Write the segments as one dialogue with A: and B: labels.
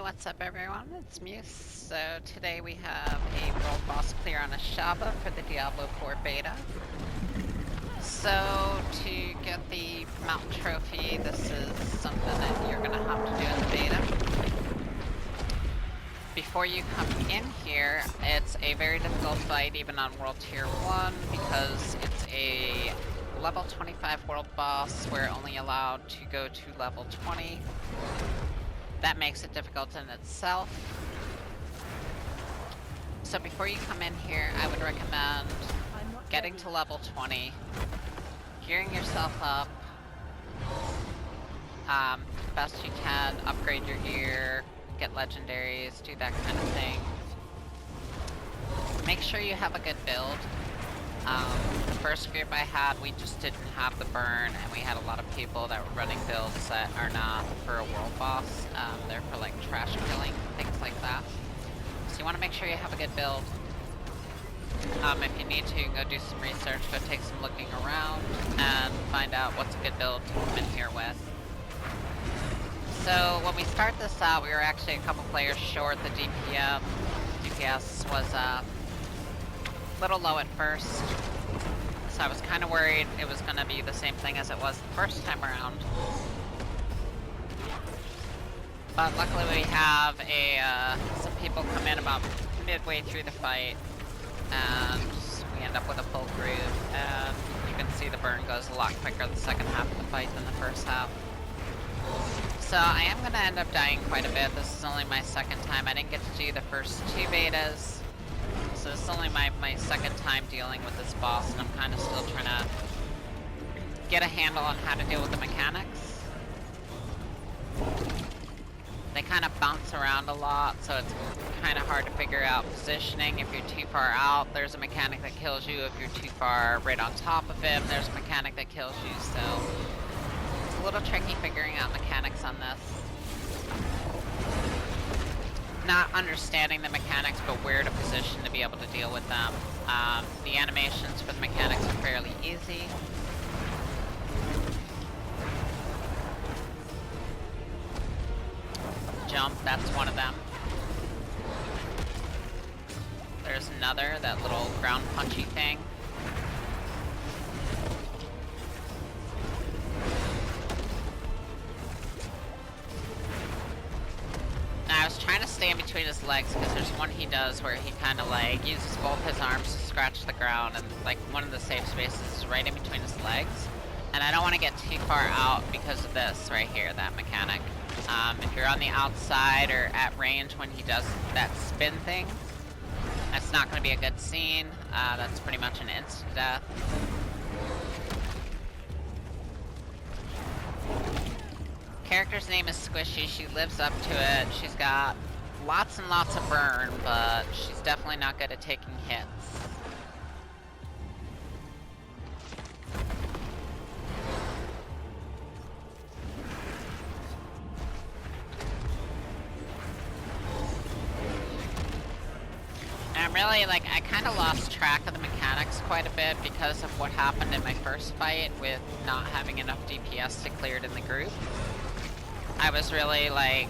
A: What's up everyone? It's Muse. So today we have a world boss clear on Ashava for the Diablo IV beta. So to get the mountain trophy, this is something that you're gonna have to do in the beta. Before you come in here, it's a very difficult fight even on World Tier 1 because it's a level 25 world boss. We're only allowed to go to level 20. That makes it difficult in itself. So before you come in here, I would recommend getting to level 20, gearing yourself up the best you can, upgrade your gear, get legendaries, do that kind of thing. Make sure you have a good build. The first group I had, we just didn't have the burn, and we had a lot of people that were running builds that are not for a world boss. They're for like trash killing, things like that. So you want to make sure you have a good build. If you need to, go do some research, go take some looking around, and find out what's a good build to come in here with. So when we start this out, we were actually a couple players short. The DPS was a little low at first, so I was kind of worried it was going to be the same thing as it was the first time around. But luckily we have some people come in about midway through the fight, and we end up with a full group, and you can see the burn goes a lot quicker the second half of the fight than the first half. So I am going to end up dying quite a bit. This is only my second time. I didn't get to do the first two betas. So it's only my second time dealing with this boss, and I'm kind of still trying to get a handle on how to deal with the mechanics. They kind of bounce around a lot, so it's kind of hard to figure out positioning. If you're too far out, there's a mechanic that kills you. If you're too far right on top of him, there's a mechanic that kills you. So it's a little tricky figuring out mechanics on this. Not understanding the mechanics, but where to position to be able to deal with them. The animations for the mechanics are fairly easy. Jump, that's one of them. There's another, that little ground punchy thing. I was trying to stay in between his legs because there's one he does where he kind of like uses both his arms to scratch the ground, and like one of the safe spaces is right in between his legs. And I don't want to get too far out because of this right here, that mechanic. If you're on the outside or at range when he does that spin thing, that's not going to be a good scene. That's pretty much an instant death. Character's name is Squishy. She lives up to it. She's got lots and lots of burn, but she's definitely not good at taking hits. And I'm really, like, I kind of lost track of the mechanics quite a bit because of what happened in my first fight with not having enough DPS to clear it in the group. I was really, like,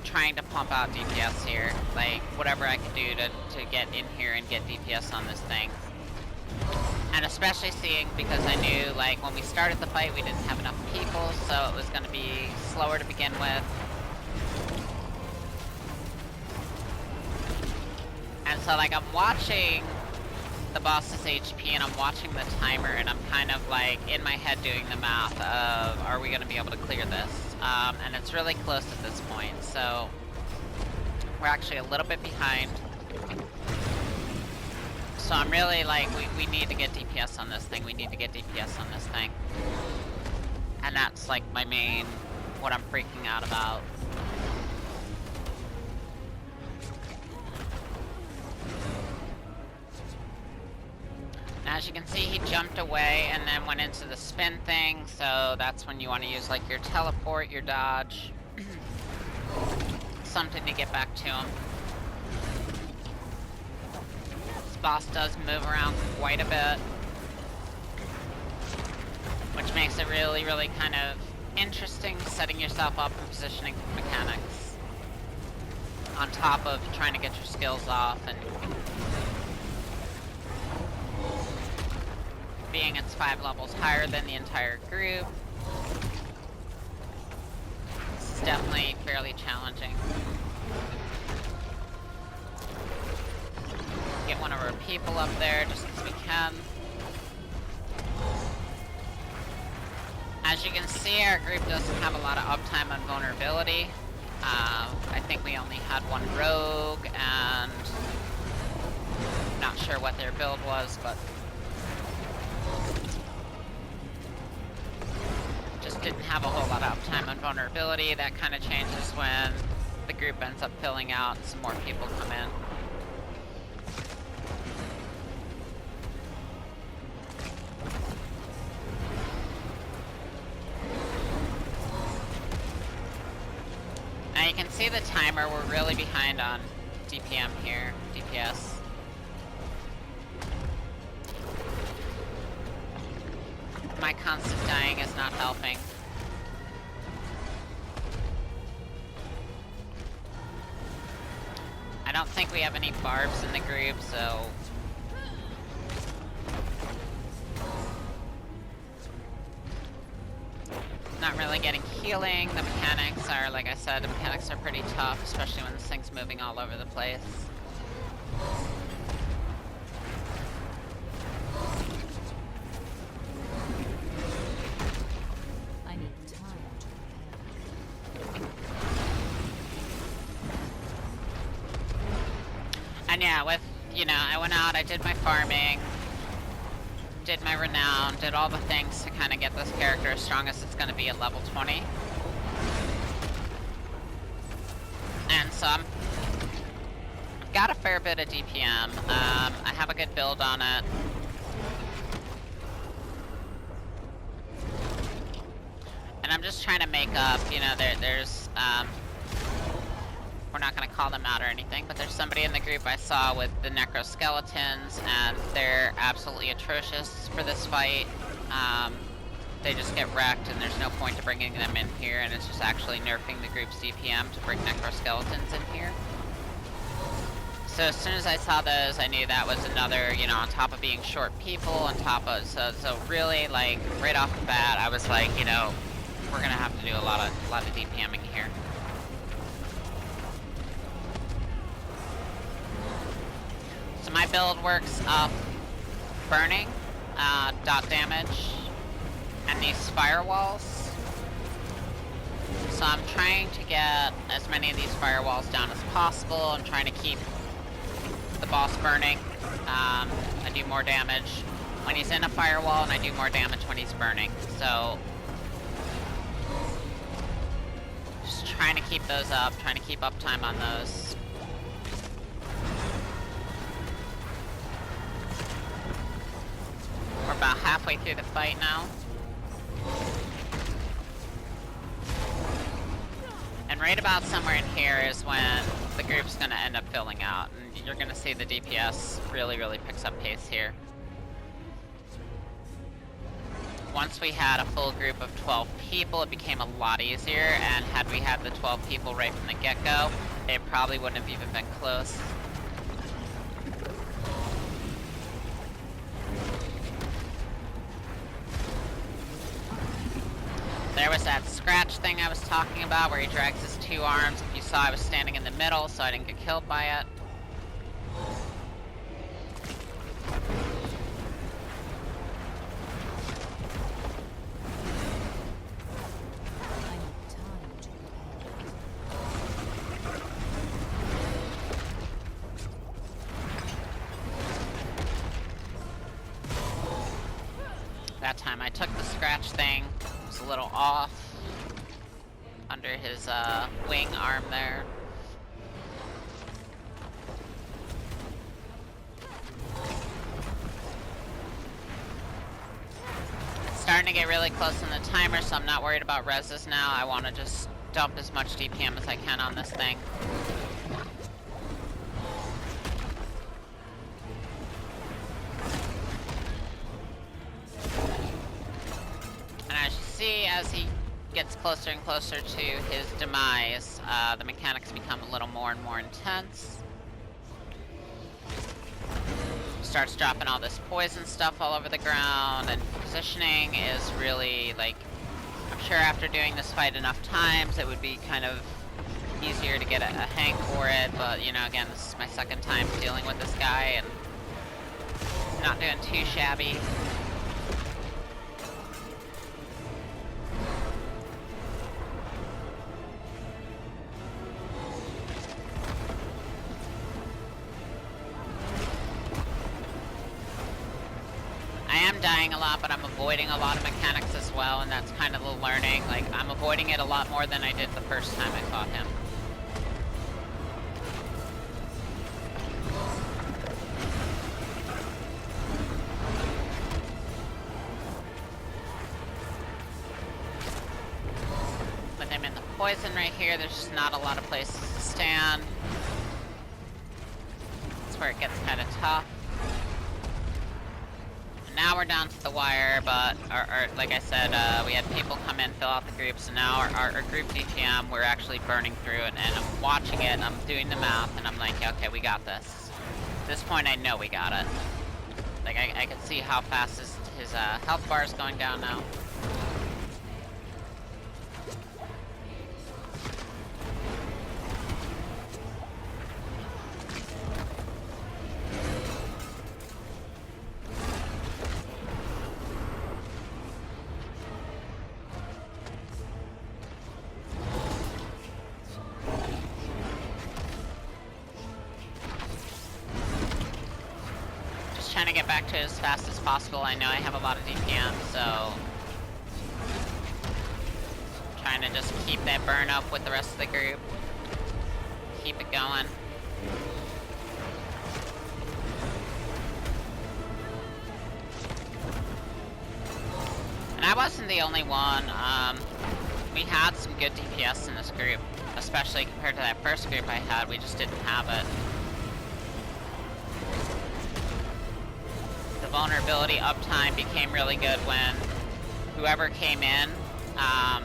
A: trying to pump out DPS here. Like, whatever I could do to get in here and get DPS on this thing. And especially seeing, because I knew, like, when we started the fight, we didn't have enough people, so it was going to be slower to begin with. And so, like, I'm watching the boss's HP, and I'm watching the timer, and I'm kind of, like, in my head doing the math of, are we going to be able to clear this? And it's really close at this point, so we're actually a little bit behind. So I'm really like, we need to get DPS on this thing, we need to get DPS on this thing. And that's like my main, what I'm freaking out about. Now, as you can see, he jumped away and then went into the spin thing, so that's when you want to use like your teleport, your dodge, something to get back to him. This boss does move around quite a bit, which makes it really kind of interesting, setting yourself up and positioning for mechanics. on top of trying to get your skills off and being it's 5 levels higher than the entire group. This is definitely fairly challenging. Get one of our people up there just as we can. As you can see, our group doesn't have a lot of uptime on vulnerability. I think we only had one rogue, and not sure what their build was, but just didn't have a whole lot of uptime on vulnerability. That kind of changes when the group ends up filling out and some more people come in. Now you can see the timer, we're really behind on DPM here, DPS. My constant dying is not helping. I don't think we have any barbs in the group, so... Not really getting healing. The mechanics are, like I said, the mechanics are pretty tough, especially when this thing's moving all over the place.
B: I need time to prepare.
A: And yeah, with, you know, I went out, I did my farming, did my renown, did all the things to kind of get this character as strong as it's going to be at level 20. And so I've got a fair bit of DPM. I have a good build on it. And I'm just trying to make up, you know, there's we're not going to call them out or anything, but there's somebody in the group I saw with the necroskeletons, and they're absolutely atrocious for this fight. They just get wrecked, and there's no point to bringing them in here, and it's just actually nerfing the group's DPM to bring necroskeletons in here. So as soon as I saw those, I knew that was another, you know, on top of being short people, on top of, so really, like, right off the bat, I was like, you know, we're going to have to do a lot of DPMing here. So my build works off burning, dot damage, and these firewalls. So I'm trying to get as many of these firewalls down as possible. I'm trying to keep the boss burning. I do more damage when he's in a firewall, and I do more damage when he's burning. So just trying to keep those up, trying to keep uptime on those. We're about halfway through the fight now. And right about somewhere in here is when the group's gonna end up filling out, and you're gonna see the DPS really picks up pace here. Once we had a full group of 12 people, it became a lot easier, and had we had the 12 people right from the get-go, it probably wouldn't have even been close. There was that scratch thing I was talking about where he drags his two arms. If you saw, I was standing in the middle, so I didn't get killed by it.
B: I need time to prepare.
A: That time I took the scratch thing. It was a little off under his wing arm there. It's starting to get really close in the timer, so I'm not worried about reses now. I want to just dump as much DPM as I can on this thing. And as you see, as he gets closer and closer to his demise, the mechanics become a little more and more intense. Starts dropping all this poison stuff all over the ground, and positioning is really, like, I'm sure after doing this fight enough times, it would be kind of easier to get a hang for it, but, you know, again, this is my second time dealing with this guy, and not doing too shabby. I am dying a lot, but I'm avoiding a lot of mechanics as well, and that's kind of the learning. Like, I'm avoiding it a lot more than I did the first time I fought him. With him in the poison right here, there's just not a lot of places to stand. That's where it gets kind of tough. Now we're down to the wire, but like I said, we had people come in, fill out the groups, and now our group DPM, we're actually burning through it, and I'm watching it, and I'm doing the math, and I'm like, okay, we got this. At this point, I know we got it. Like, I can see how fast his health bar is going down now. Trying to get back to it as fast as possible. I know I have a lot of DPM, so trying to just keep that burn up with the rest of the group. Keep it going. And I wasn't the only one. We had some good DPS in this group, especially compared to that first group I had. We just didn't have it. Vulnerability uptime became really good when whoever came in, I'm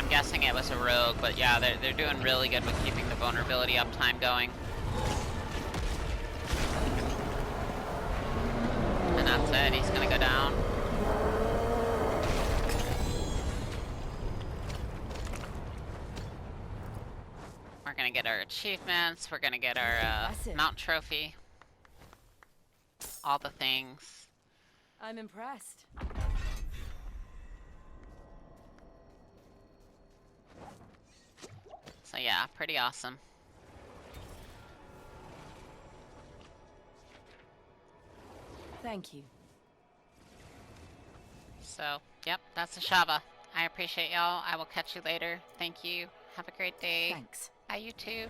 A: guessing it was a rogue, but yeah, they're doing really good with keeping the vulnerability uptime going. And that's it, he's gonna go down. We're gonna get our achievements, we're gonna get our mount trophy. All the things.
B: I'm impressed.
A: So yeah, pretty awesome.
B: Thank you.
A: So, yep, that's Ashava. I appreciate y'all. I will catch you later. Thank you. Have a great day.
B: Thanks.
A: Bye, you too.